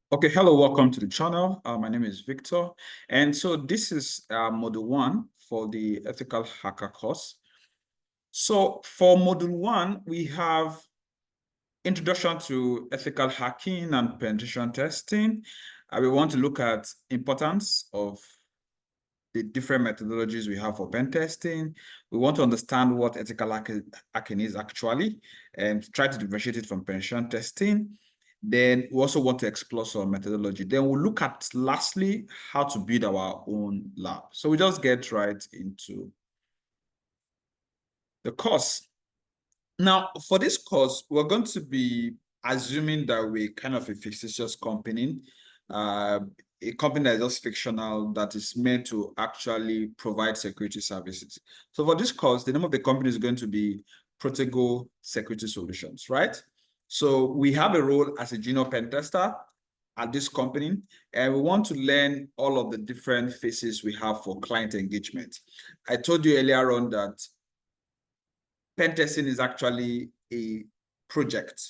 Okay, hello, welcome to the channel. My name is Victor. And so this is module 1 for the ethical hacker course. So for module 1, we have introduction to ethical hacking and penetration testing. We want to look at importance of the different methodologies we have for pen testing. We want to understand what ethical hacking is actually and try to differentiate it from penetration testing. Then we also want to explore some methodology. Then we'll look at, lastly, how to build our own lab. So we just get right into the course. Now, for this course, we're going to be assuming that we're kind of a fictitious company, a company that is just fictional, that is meant to actually provide security services. So for this course, the name of the company is going to be Protego Security Solutions, right? So we have a role as a junior pen tester at this company, and we want to learn all of the different phases we have for client engagement. I told you earlier on that pen testing is actually a project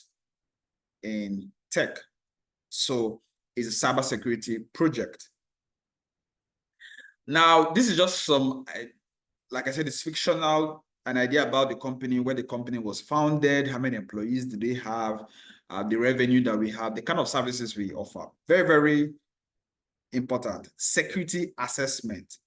in tech. So it's a cybersecurity project. Now, this is just some, like I said, it's fictional, an idea about the company, where the company was founded, how many employees do they have, the revenue that we have, the kind of services we offer. Very, very important. Security assessment.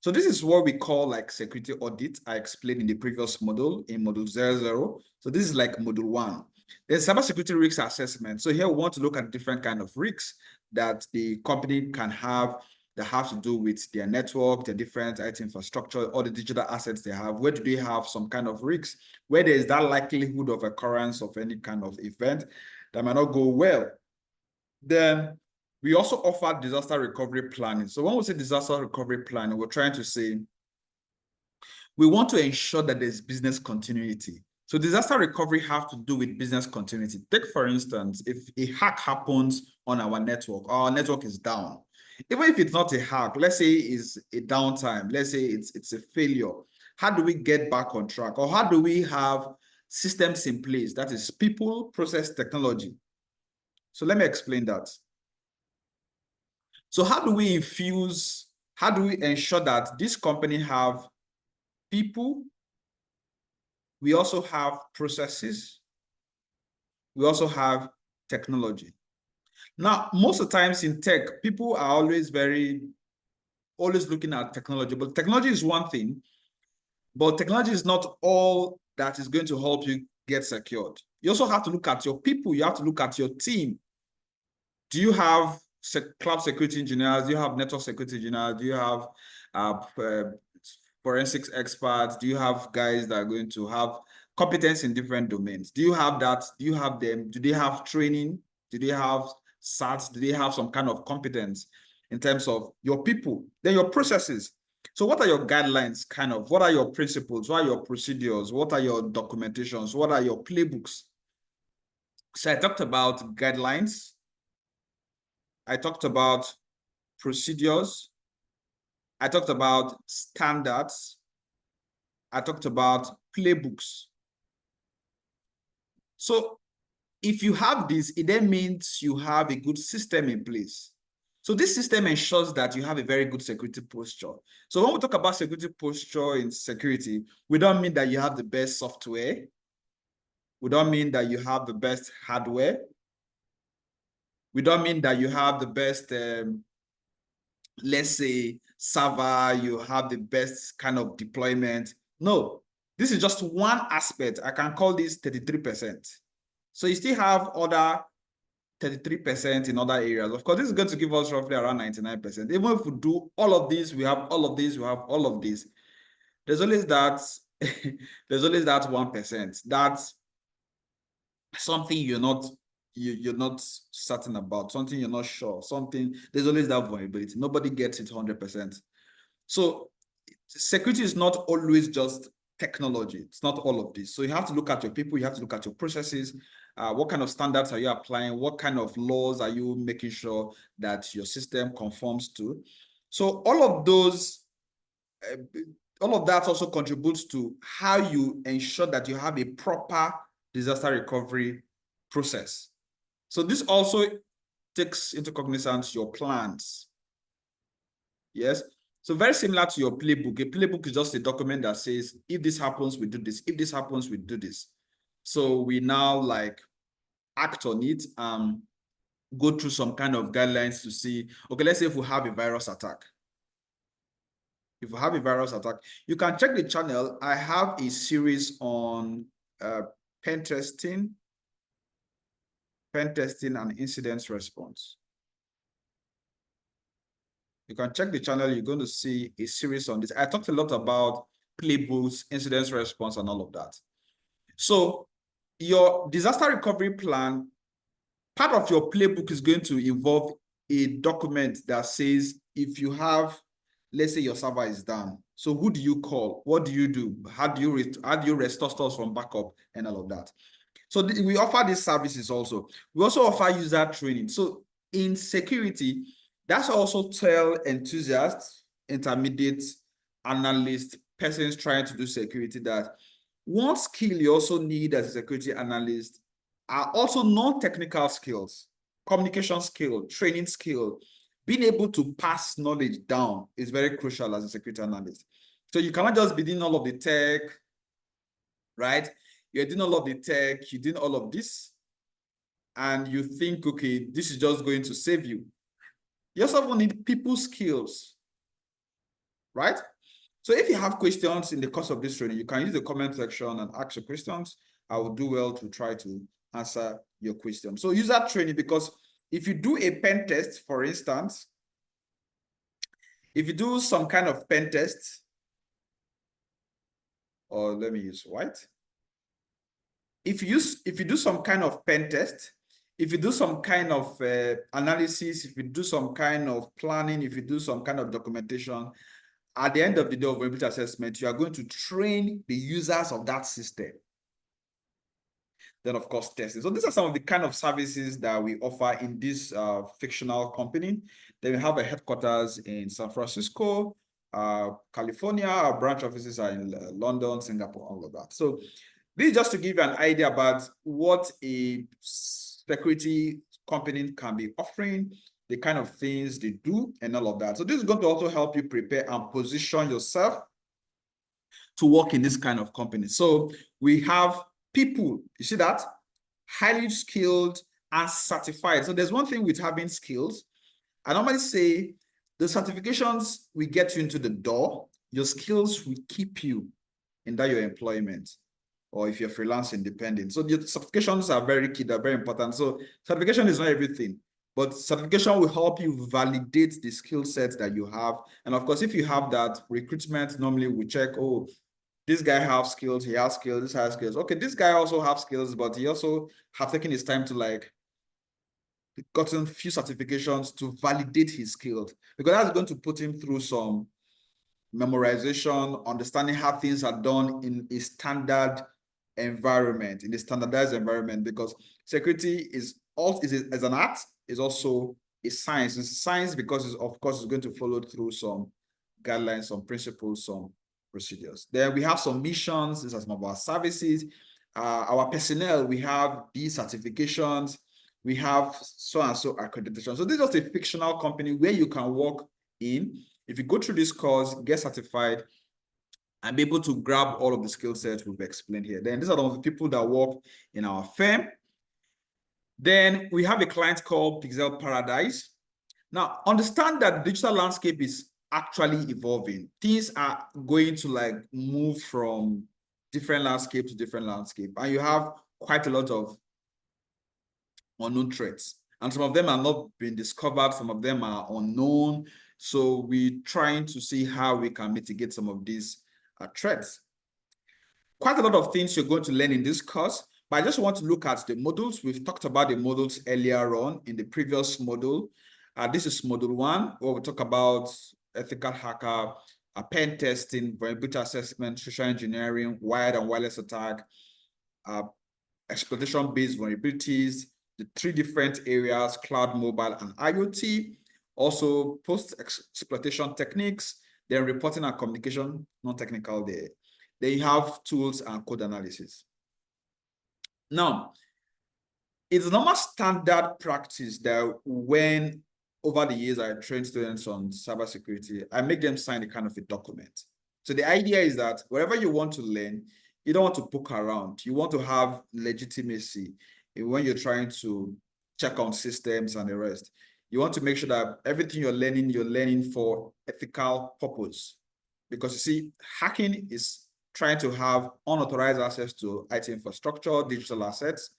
So this is what we call like security audit. I explained in the previous module, in module 00. So this is like module 1. There's cybersecurity risk assessment. So here we want to look at different kind of risks that the company can have that have to do with their network, their different IT infrastructure, all the digital assets they have. Where do they have some kind of risks? Where there is that likelihood of occurrence of any kind of event that might not go well. Then we also offer disaster recovery planning. So when we say disaster recovery planning, we're trying to say we want to ensure that there's business continuity. So disaster recovery have to do with business continuity. Take, for instance, if a hack happens on our network is down. Even if it's not a hack, let's say it's a downtime, let's say it's a failure. How do we get back on track? Or how do we have systems in place? That is people, process, technology. So let me explain that. So how do we ensure that this company have people, we also have processes, we also have technology. Now, most of the times in tech, people are always looking at technology, but technology is one thing, but technology is not all that is going to help you get secured. You also have to look at your people, you have to look at your team. Do you have cloud security engineers? Do you have network security engineers? Do you have forensics experts? Do you have guys that are going to have competence in different domains? Do you have that? Do you have them? Do they have training? Do they have SATs? Do they have some kind of competence in terms of your people? Then your processes. So what are your guidelines, kind of? What are your principles? What are your procedures? What are your documentations? What are your playbooks? So I talked about guidelines. I talked about procedures. I talked about standards. I talked about playbooks. So if you have this, it then means you have a good system in place. So this system ensures that you have a very good security posture. So when we talk about security posture in security, we don't mean that you have the best software. We don't mean that you have the best hardware. We don't mean that you have the best, let's say, server, you have the best kind of deployment. No, this is just one aspect. I can call this 33%. So you still have other 33% in other areas. Of course, this is going to give us roughly around 99%. Even if we do all of this, we have all of this, we have all of this. There's always that, there's always that 1%. That's something you're not certain about, something you're not sure, something, there's always that vulnerability. Nobody gets it 100%. So security is not always just technology. It's not all of this. So you have to look at your people, you have to look at your processes. What kind of standards are you applying? What kind of laws are you making sure that your system conforms to? So all of that also contributes to how you ensure that you have a proper disaster recovery process. So this also takes into cognizance your plans. Yes. So very similar to your playbook. A playbook is just a document that says, if this happens, we do this. If this happens, we do this. So we now like act on it, go through some kind of guidelines to see, okay, let's say if we have a virus attack. If you have a virus attack, you can check the channel. I have a series on Pentesting and incident response. You can check the channel. You're going to see a series on this. I talked a lot about playbooks, incident response, and all of that. So your disaster recovery plan, part of your playbook is going to involve a document that says, if you have, let's say your server is down, so who do you call? What do you do? How do you restore stores from backup and all of that? So we offer these services also. We also offer user training. So in security, that's also tell enthusiasts, intermediate, analysts, persons trying to do security that one skill you also need as a security analyst are also non-technical skills, communication skill, training skill. Being able to pass knowledge down is very crucial as a security analyst. So you cannot just be doing all of the tech, right? You're doing all of the tech, you're doing all of this, and you think, okay, this is just going to save you. You also need people skills, right? So if you have questions in the course of this training, you can use the comment section and ask your questions. I will do well to try to answer your question. So user training, because if you do a pen test, for instance, if you do some kind of pen test, or let me use white. If you do some kind of pen test, if you do some kind of analysis, if you do some kind of planning, if you do some kind of documentation, at the end of the day of vulnerability assessment, you are going to train the users of that system. Then, of course, testing. So these are some of the kind of services that we offer in this fictional company. Then we have a headquarters in San Francisco, California. Our branch offices are in London, Singapore, all of that. So this is just to give you an idea about what a security company can be offering, the kind of things they do, and all of that. So this is going to also help you prepare and position yourself to work in this kind of company. So we have people, you see that? Highly skilled and certified. So there's one thing with having skills. I normally say the certifications will get you into the door. Your skills will keep you in that your employment, or if you're freelance independent. So the certifications are very key, they're very important. So certification is not everything, but certification will help you validate the skill sets that you have. And of course, if you have that, recruitment normally will check, oh, this guy has skills, he has skills, this has skills. Okay, this guy also has skills, but he also have taken his time to like gotten few certifications to validate his skills, because that's going to put him through some memorization, understanding how things are done in a standard environment, in a standardized environment, because security is as an art, is also a science. It's a science because it's, of course, it's going to follow through some guidelines, some principles, some procedures. Then we have some missions. These are some of our services. Our personnel, we have these certifications, we have so and so accreditation. So this is just a fictional company where you can work in. If you go through this course, get certified, and be able to grab all of the skill sets we've explained here. Then these are the people that work in our firm. Then we have a client called Pixel Paradise. Now, understand that the digital landscape is actually evolving. Things are going to like move from different landscape to different landscape. And you have quite a lot of unknown threats. And some of them are not being discovered. Some of them are unknown. So we're trying to see how we can mitigate some of these threats. Quite a lot of things you're going to learn in this course, but I just want to look at the modules. We've talked about the modules earlier on in the previous module. This is module 1, where we talk about ethical hacker, pen testing, vulnerability assessment, social engineering, wired and wireless attack, exploitation-based vulnerabilities, the 3 different areas, cloud, mobile, and IoT. Also, post-exploitation techniques, then reporting and communication, non-technical there. They have tools and code analysis. Now, it's normal standard practice that when over the years I train students on cybersecurity, I make them sign a kind of a document. So the idea is that wherever you want to learn, you don't want to poke around. You want to have legitimacy when you're trying to check on systems and the rest. You want to make sure that everything you're learning for ethical purpose. Because you see, hacking is trying to have unauthorized access to IT infrastructure, digital assets.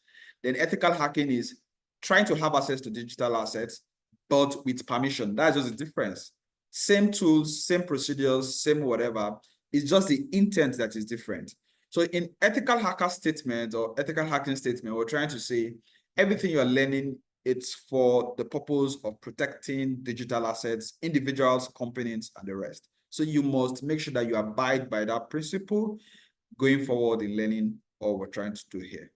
Then ethical hacking is trying to have access to digital assets, but with permission. That's just the difference. Same tools, same procedures, same whatever. It's just the intent that is different. So in ethical hacker statement or ethical hacking statement, we're trying to say everything you're learning, it's for the purpose of protecting digital assets, individuals, companies, and the rest. So you must make sure that you abide by that principle going forward in learning what we're trying to do here.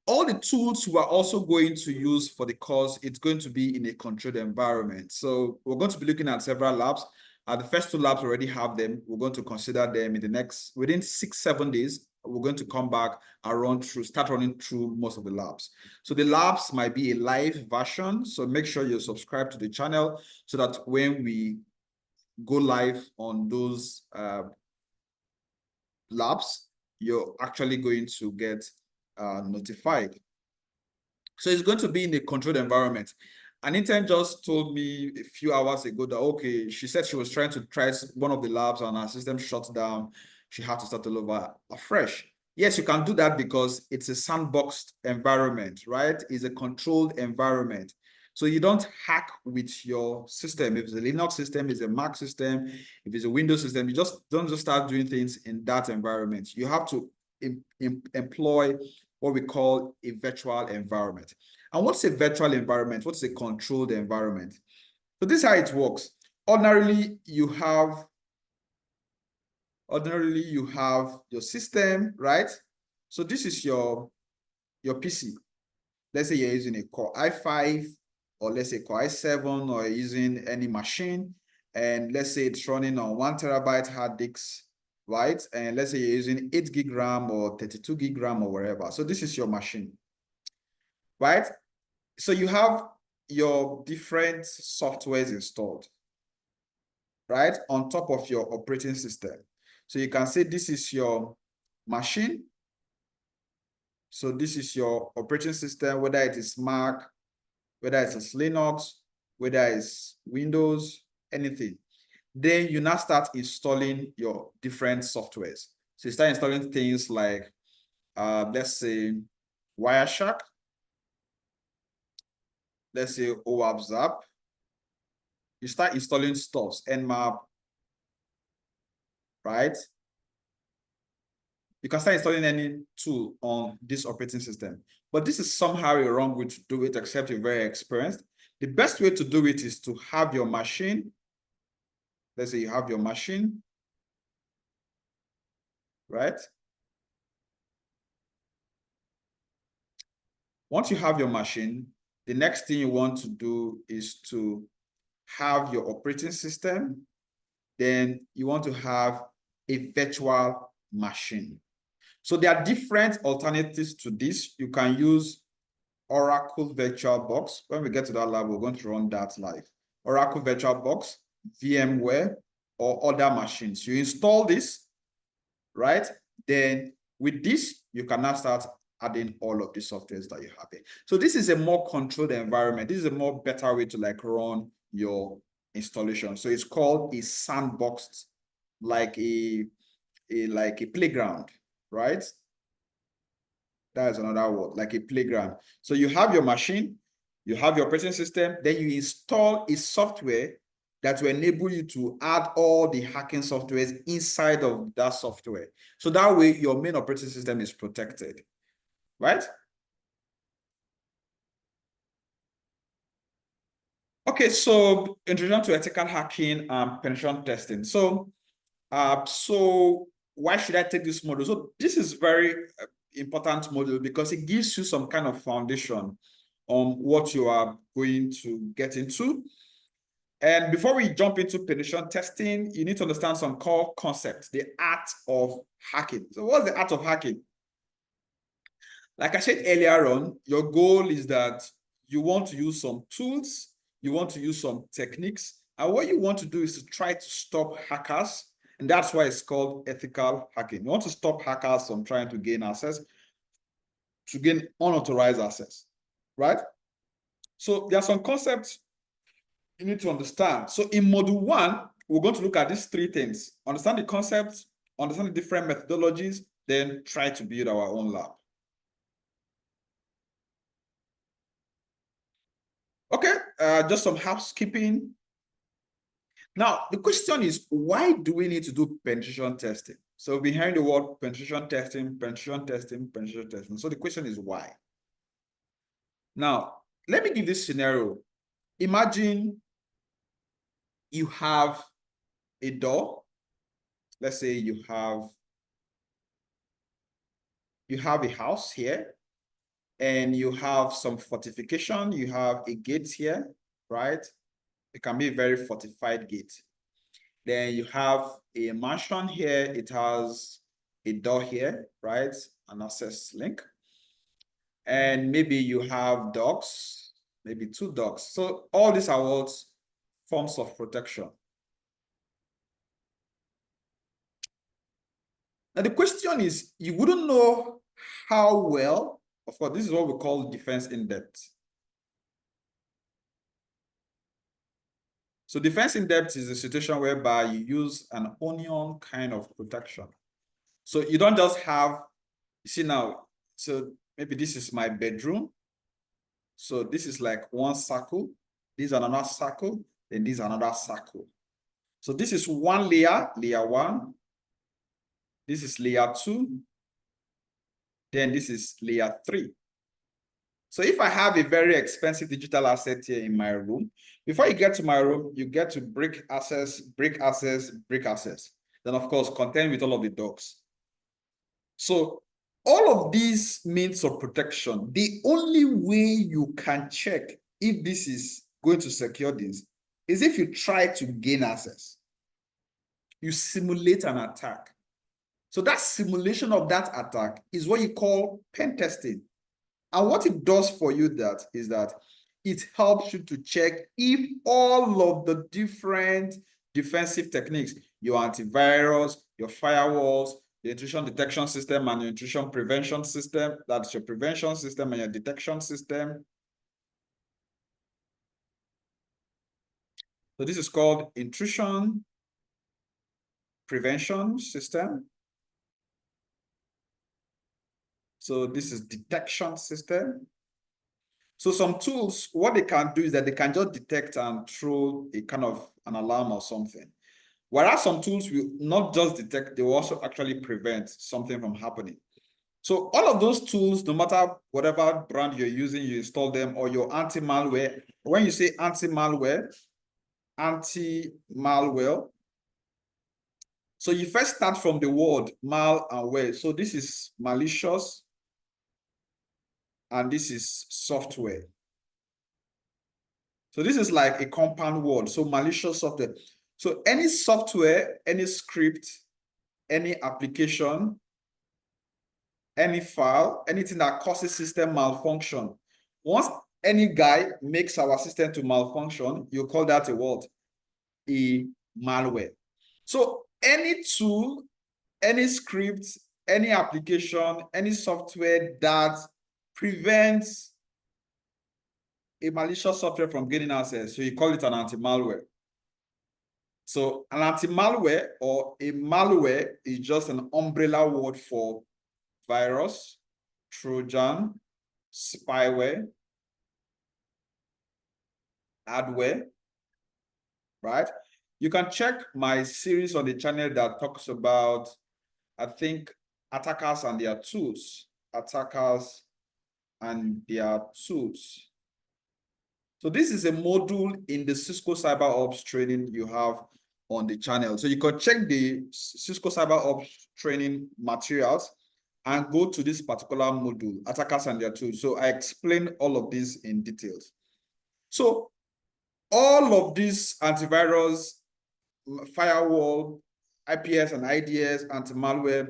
All the tools we're also going to use for the course, it's going to be in a controlled environment. So we're going to be looking at several labs. The first two labs already have them. We're going to consider them in the next, within 6-7 days, we're going to come back and start running through most of the labs. So the labs might be a live version. So make sure you subscribe to the channel so that when we go live on those labs, you're actually going to get notified. So it's going to be in a controlled environment. An intern just told me a few hours ago that, okay, she said she was trying to try one of the labs and her system shut down. She had to start all over afresh. Yes, you can do that because it's a sandboxed environment, right? It's a controlled environment. So you don't hack with your system. If it's a Linux system, it's a Mac system, if it's a Windows system, you just don't just start doing things in that environment. You have to employ what we call a virtual environment. And what's a virtual environment? What's a controlled environment? So this is how it works. Ordinarily, you have your system, right? So this is your PC. Let's say you're using a Core i5, or let's say Core i7, or you're using any machine, and let's say it's running on 1 terabyte hard disk, right? And let's say you're using 8 gig RAM or 32 gig RAM or wherever. So this is your machine, right? So you have your different softwares installed, right, on top of your operating system. So you can say this is your machine. So this is your operating system, whether it is Mac, whether it's Linux, whether it's Windows, anything. Then you now start installing your different softwares. So you start installing things like, let's say, Wireshark, let's say OWASP. You start installing stuffs, Nmap, right? You can start installing any tool on this operating system. But this is somehow a wrong way to do it, except you're very experienced. The best way to do it is to have your machine. Let's say you have your machine, right? Once you have your machine, the next thing you want to do is to have your operating system. Then you want to have a virtual machine. So there are different alternatives to this. You can use Oracle VirtualBox. When we get to that lab, we're going to run that live. Oracle VirtualBox, VMware, or other machines. You install this, right? Then with this, you can now start adding all of the softwares that you have here. So this is a more controlled environment. This is a more better way to like run your installation. So it's called a sandboxed, like a playground, right? That is another word, like a playground. So you have your machine, you have your operating system, then you install a software that will enable you to add all the hacking softwares inside of that software. So that way your main operating system is protected, right? Okay, so introduction to ethical hacking and penetration testing. So why should I take this module? So this is very important module because it gives you some kind of foundation on what you are going to get into. And before we jump into penetration testing, you need to understand some core concepts, the art of hacking. So what's the art of hacking? Like I said earlier on, your goal is that you want to use some tools, you want to use some techniques, and what you want to do is to try to stop hackers, and that's why it's called ethical hacking. You want to stop hackers from trying to gain access, to gain unauthorized access, right? So there are some concepts you need to understand. So in module 1, we're going to look at these 3 things: understand the concepts, understand the different methodologies, then try to build our own lab. Okay, just some housekeeping. Now, the question is, why do we need to do penetration testing? So behind the word penetration testing, penetration testing, penetration testing. So the question is why? Now, let me give this scenario. Imagine you have a door. Let's say you have a house here, and you have some fortification. You have a gate here, right? It can be a very fortified gate. Then you have a mansion here. It has a door here, right? An access link. And maybe you have dogs, maybe 2 dogs. So all these are what forms of protection. Now the question is, you wouldn't know how well, of course, this is what we call defense in depth. So defense in depth is a situation whereby you use an onion kind of protection. So you don't just have, you see now, so maybe this is my bedroom. So this is like one circle, this is another circle, then this is another circle. So this is one layer, layer 1. This is layer 2. Then this is layer 3. So if I have a very expensive digital asset here in my room, before you get to my room, you get to break access, break access, break access. Then of course, contend with all of the dogs. So all of these means of protection, the only way you can check if this is going to secure this is if you try to gain access. You simulate an attack. So that simulation of that attack is what you call pen testing. And what it does for you is that it helps you to check if all of the different defensive techniques, your antivirus, your firewalls, the intrusion detection system and your intrusion prevention system, that's your prevention system and your detection system. So this is called intrusion prevention system. So this is detection system. So some tools, what they can do is that they can just detect and throw a kind of an alarm or something. Whereas some tools will not just detect, they will also actually prevent something from happening. So all of those tools, no matter whatever brand you're using, you install them, or your anti-malware. When you say anti-malware, so you first start from the word mal and ware. So this is malicious, and this is software. So this is like a compound word. So malicious software. So any software, any script, any application, any file, anything that causes system malfunction. Once any guy makes our system to malfunction, you call that a what? A malware. So any tool, any script, any application, any software that prevents a malicious software from gaining access, so you call it an anti-malware. So an anti-malware or a malware is just an umbrella word for virus, Trojan, spyware, adware, right? You can check my series on the channel that talks about, I think, attackers and their tools. Attackers and their tools. So this is a module in the Cisco Cyber Ops training you have on the channel. So you can check the Cisco Cyber Ops training materials and go to this particular module, attackers and their tools. So I explain all of this in details. So all of these antivirus, firewall, IPS and IDS, anti-malware,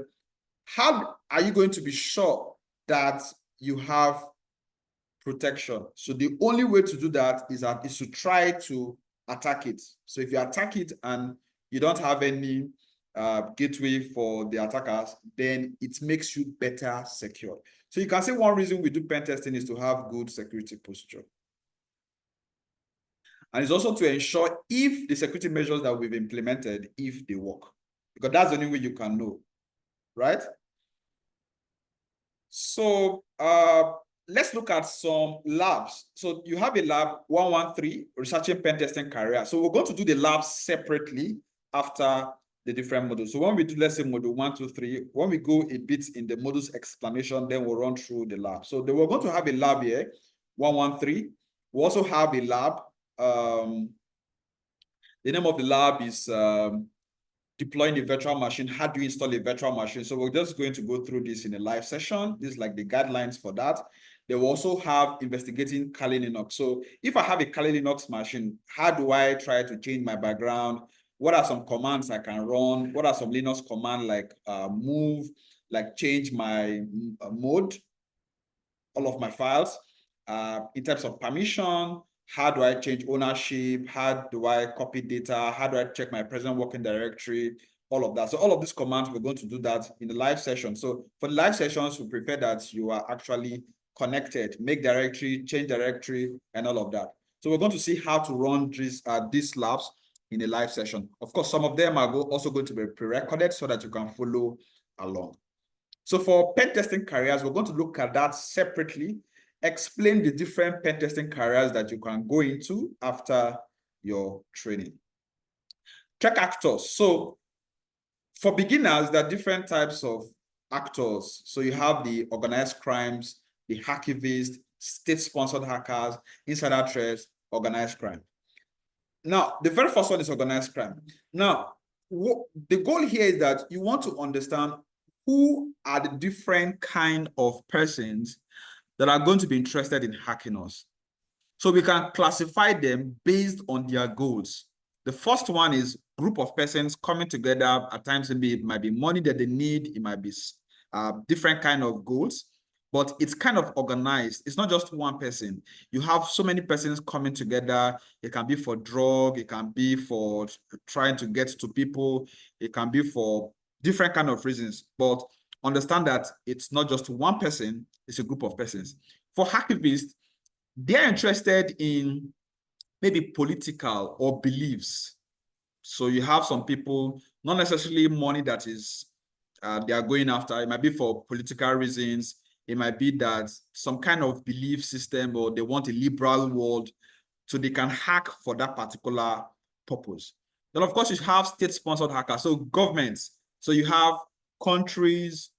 how are you going to be sure that you have protection. So the only way to do that is to try to attack it. So if you attack it and you don't have any gateway for the attackers, then it makes you better secure. So you can say one reason we do pen testing is to have good security posture. And it's also to ensure if the security measures that we've implemented, if they work, because that's the only way you can know, right? So let's look at some labs. So you have a lab 113, researching pen testing career. So we're going to do the labs separately after the different modules. So when we do, let's say module 1, 2, 3, when we go a bit in the modules explanation, then we'll run through the lab. So we're going to have a lab here, 113. We also have a lab. The name of the lab is deploying a virtual machine. How do you install a virtual machine? So we're just going to go through this in a live session. This is like the guidelines for that. They will also have investigating Kali Linux. So if I have a Kali Linux machine, how do I try to change my background? What are some commands I can run? What are some Linux commands like move, like change my mode, all of my files? In terms of permission, how do I change ownership? How do I copy data? How do I check my present working directory? All of that. So all of these commands, we're going to do that in the live session. So for the live sessions, we prefer that you are actually connected, make directory, change directory, and all of that. So we're going to see how to run these labs in a live session. Of course, some of them are also going to be pre-recorded so that you can follow along. So for pen testing careers, we're going to look at that separately, explain the different pen testing careers that you can go into after your training. Check actors. So for beginners, there are different types of actors. So you have the organized crimes, the hacktivists, state-sponsored hackers, insider threats, organized crime. Now, the very first one is organized crime. Now, the goal here is that you want to understand who are the different kind of persons that are going to be interested in hacking us. So we can classify them based on their goals. The first one is group of persons coming together. At times, it might be money that they need. It might be different kind of goals, but it's kind of organized. It's not just one person. You have so many persons coming together. It can be for drug. It can be for trying to get to people. It can be for different kind of reasons. But understand that it's not just one person. It's a group of persons. For hacktivists, they're interested in maybe political or beliefs. So you have some people, not necessarily money that is they are going after. It might be for political reasons. It might be that some kind of belief system, or they want a liberal world, so they can hack for that particular purpose. Then, of course, you have state-sponsored hackers, so governments. So you have countries,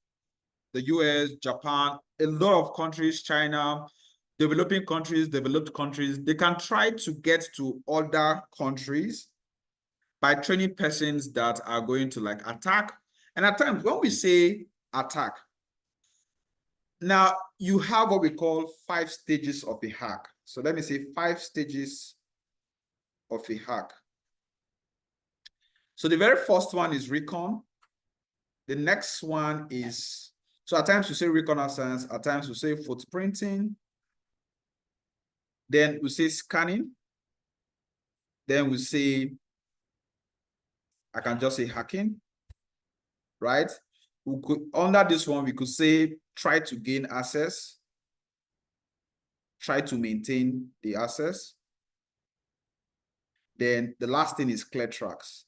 the US, Japan, a lot of countries, China, developing countries, developed countries, they can try to get to other countries by training persons that are going to like attack. And at times when we say attack, now you have what we call 5 stages of a hack. So let me say 5 stages of a hack. So the very first one is recon. The next one is, so at times we say reconnaissance, at times we say footprinting. Then we say scanning. Then we say, I can just say hacking, right? We could, under this one, we could say try to gain access, try to maintain the access. Then the last thing is clear tracks.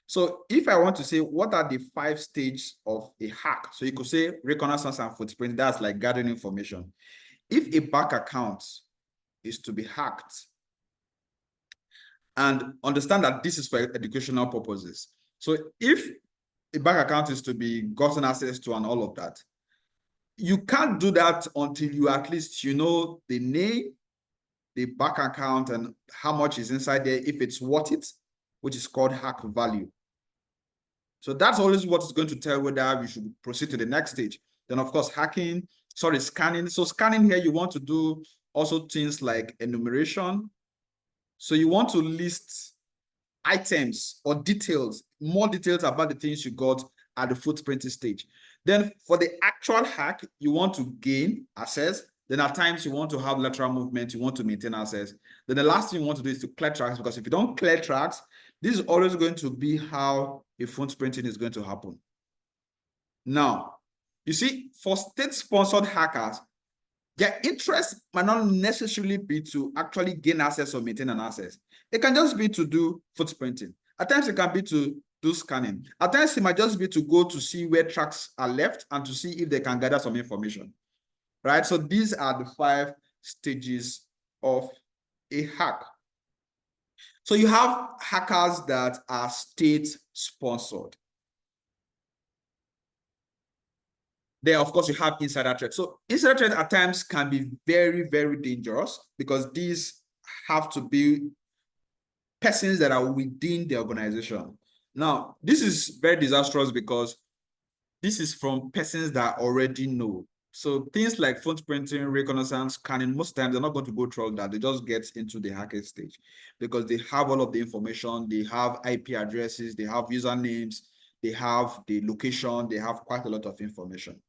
So if I want to say what are the 5 stages of a hack, so you could say reconnaissance and footprint, that's like gathering information. If a bank account is to be hacked, and understand that this is for educational purposes. So if a bank account is to be gotten access to and all of that, you can't do that until you at least know the name, the bank account, and how much is inside there, if it's worth it, which is called hack value. So that's always what is going to tell whether we should proceed to the next stage. Then, of course, scanning. So scanning here, you want to do also things like enumeration. So you want to list items or details, more details about the things you got at the footprinting stage. Then for the actual hack, you want to gain access. Then at times you want to have lateral movement, you want to maintain access. Then the last thing you want to do is to clear tracks, because if you don't clear tracks, this is always going to be how a phone sprinting is going to happen. Now, you see, for state-sponsored hackers, their interest might not necessarily be to actually gain access or maintain an access. It can just be to do footprinting. At times it can be to do scanning. At times it might just be to go to see where tracks are left and to see if they can gather some information, right? So these are the 5 stages of a hack. So you have hackers that are state-sponsored. Then, of course, you have insider threats. So insider threats at times can be very, very dangerous, because these have to be persons that are within the organization. Now, this is very disastrous because this is from persons that already know. So things like footprinting, reconnaissance, scanning, most times they're not going to go through that. They just get into the hacking stage because they have all of the information. They have IP addresses, they have usernames, they have the location, they have quite a lot of information.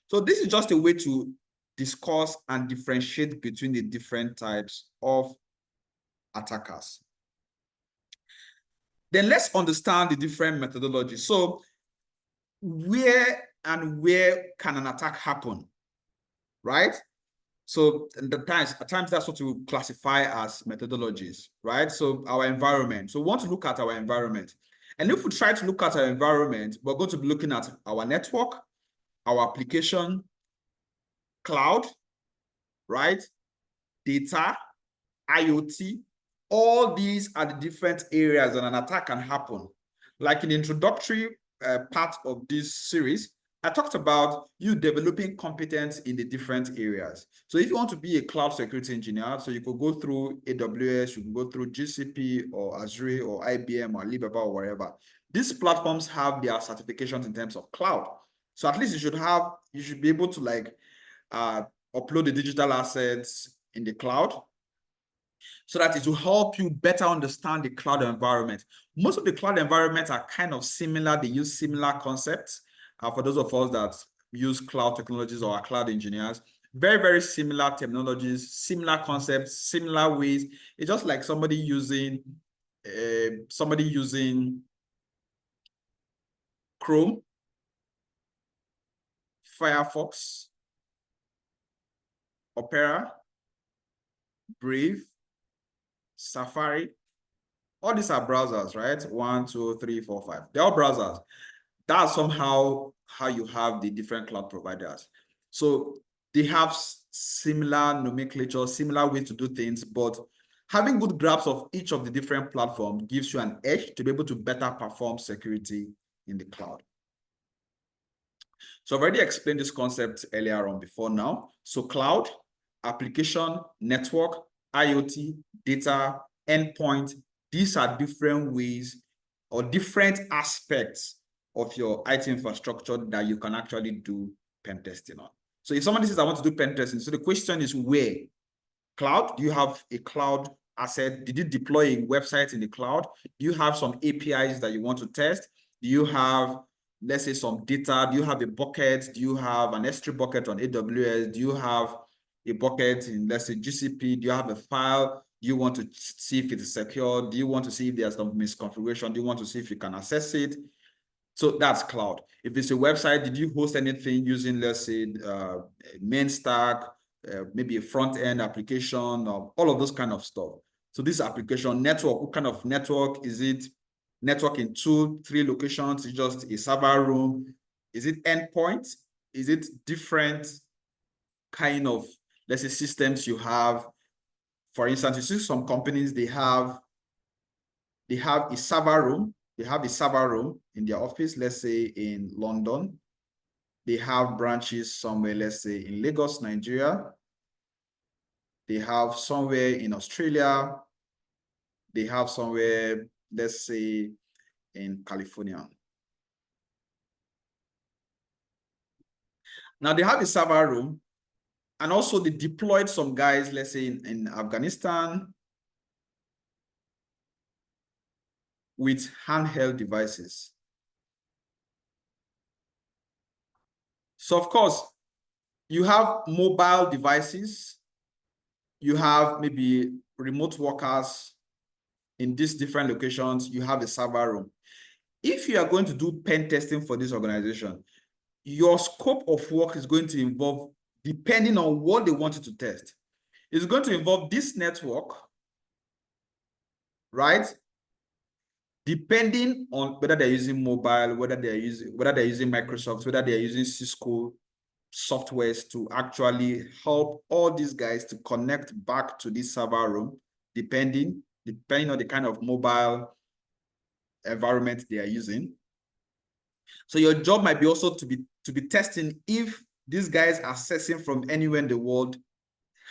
So this is just a way to discuss and differentiate between the different types of attackers. Then let's understand the different methodologies. So where can an attack happen, right? So at times that's what we classify as methodologies, right? So our environment. So we want to look at our environment. And if we try to look at our environment, we're going to be looking at our network, our application, cloud, right? Data, IoT. All these are the different areas that an attack can happen. Like in the introductory part of this series, I talked about you developing competence in the different areas. So if you want to be a cloud security engineer, so you could go through AWS, you can go through GCP or Azure or IBM or Alibaba or wherever. These platforms have their certifications in terms of cloud. So at least you should be able to like upload the digital assets in the cloud, so that it will help you better understand the cloud environment. Most of the cloud environments are kind of similar. They use similar concepts. For those of us that use cloud technologies or are cloud engineers, very, very similar terminologies, similar concepts, similar ways. It's just like somebody using Chrome, Firefox, Opera, Brave, Safari. All these are browsers, right? 1, 2, 3, 4, 5. They're all browsers. That's somehow how you have the different cloud providers. So they have similar nomenclature, similar ways to do things, but having good grasp of each of the different platforms gives you an edge to be able to better perform security in the cloud. So I've already explained this concept earlier on before now. So cloud, application, network, IoT, data, endpoint, these are different ways or different aspects of your IT infrastructure that you can actually do pen testing on. So if somebody says, I want to do pen testing, so the question is where? Cloud, do you have a cloud asset? Did you deploy a website in the cloud? Do you have some APIs that you want to test? Do you have, let's say, some data? Do you have a bucket? Do you have an S3 bucket on AWS? Do you have a bucket in, let's say, GCP? Do you have a file? Do you want to see if it's secure? Do you want to see if there's some misconfiguration? Do you want to see if you can access it? So that's cloud. If it's a website, did you host anything using, let's say, main stack, maybe a front-end application, or all of those kind of stuff? So this application network, what kind of network is it? Network in 2, 3 locations? Is it just a server room? Is it endpoint? Is it different kind of, let's say, systems you have? For instance, you see some companies, they have a server room. They have a server room in their office, let's say in London. They have branches somewhere, let's say in Lagos, Nigeria. They have somewhere in Australia. They have somewhere, let's say, in California. Now they have a server room, and also they deployed some guys, let's say in Afghanistan, with handheld devices. So of course, you have mobile devices, you have maybe remote workers in these different locations, you have a server room. If you are going to do pen testing for this organization, your scope of work is going to involve, depending on what they want you to test, it's going to involve this network, right? Depending on whether they're using mobile, whether they're using Microsoft, whether they're using Cisco softwares to actually help all these guys to connect back to this server room, depending on the kind of mobile environment they are using. So your job might be also to be testing if these guys are accessing from anywhere in the world,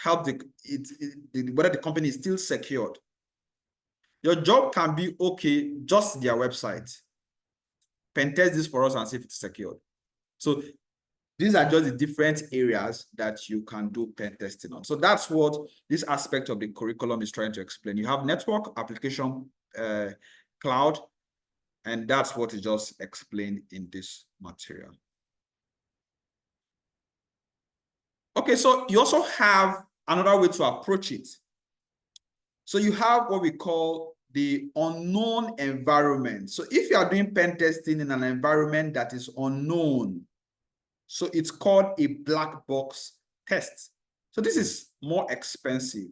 help whether the company is still secured. Your job can be, okay, just their website. Pen test this for us and see if it's secured. So these are just the different areas that you can do pen testing on. So that's what this aspect of the curriculum is trying to explain. You have network, application, cloud, and that's what is just explained in this material. Okay, so you also have another way to approach it. So you have what we call the unknown environment. So if you are doing pen testing in an environment that is unknown, so it's called a black box test. So this is more expensive.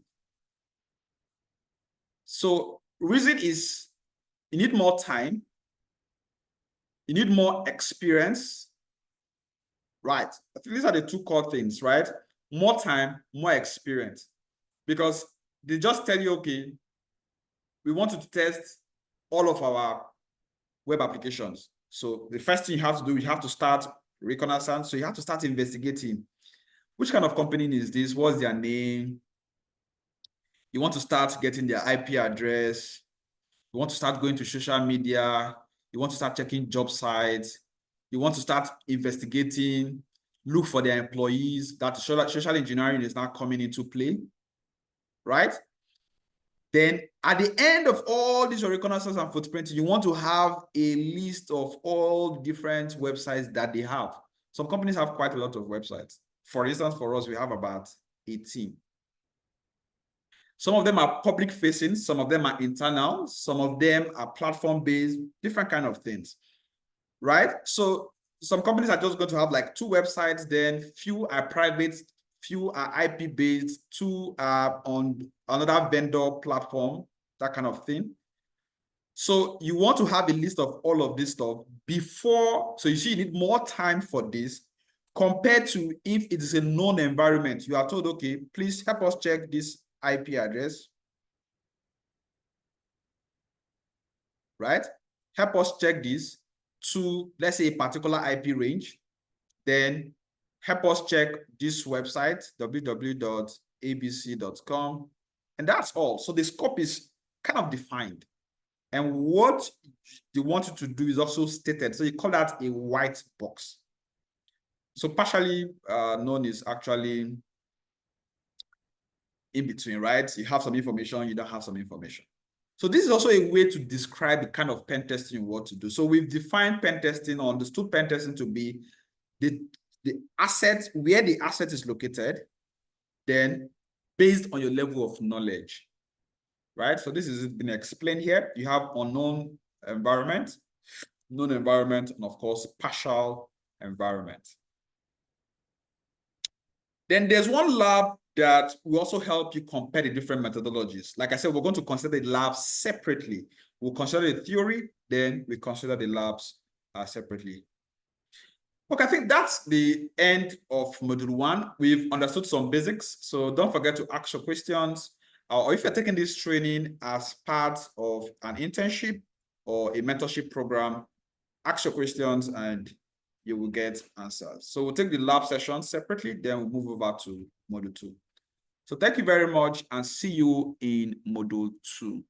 So reason is you need more time, you need more experience, right? I think these are the two core things, right? More time, more experience. Because they just tell you, okay, we want you to test all of our web applications. So the first thing you have to do, you have to start reconnaissance. So you have to start investigating. Which kind of company is this? What's their name? You want to start getting their IP address. You want to start going to social media. You want to start checking job sites. You want to start investigating, look for their employees. That social engineering is now coming into play, right? Then at the end of all these reconnaissance and footprinting, you want to have a list of all different websites that they have. Some companies have quite a lot of websites. For instance, for us, we have about 18. Some of them are public facing, some of them are internal, some of them are platform-based, different kind of things, right? So some companies are just going to have like 2 websites, then few are private, few are IP-based, 2 are on another vendor platform, that kind of thing. So you want to have a list of all of this stuff before, so you see you need more time for this compared to if it is a known environment. You are told, okay, please help us check this IP address, right? Help us check this to, let's say, a particular IP range. Then help us check this website, www.abc.com. And that's all. So the scope is kind of defined. And what they want you to do is also stated. So you call that a white box. So partially known is actually in between, right? You have some information, you don't have some information. So this is also a way to describe the kind of pen testing you want to do. So we've defined pen testing or understood pen testing to be the asset, where the asset is located, then based on your level of knowledge, right? So this has been explained here. You have unknown environment, known environment, and of course, partial environment. Then there's one lab that will also help you compare the different methodologies. Like I said, we're going to consider the labs separately. We'll consider the theory, then we consider the labs separately. Okay, I think that's the end of module 1. We've understood some basics, so don't forget to ask your questions. Or if you're taking this training as part of an internship or a mentorship program, ask your questions and you will get answers. So we'll take the lab session separately, then we'll move over to module 2. So thank you very much and see you in module 2.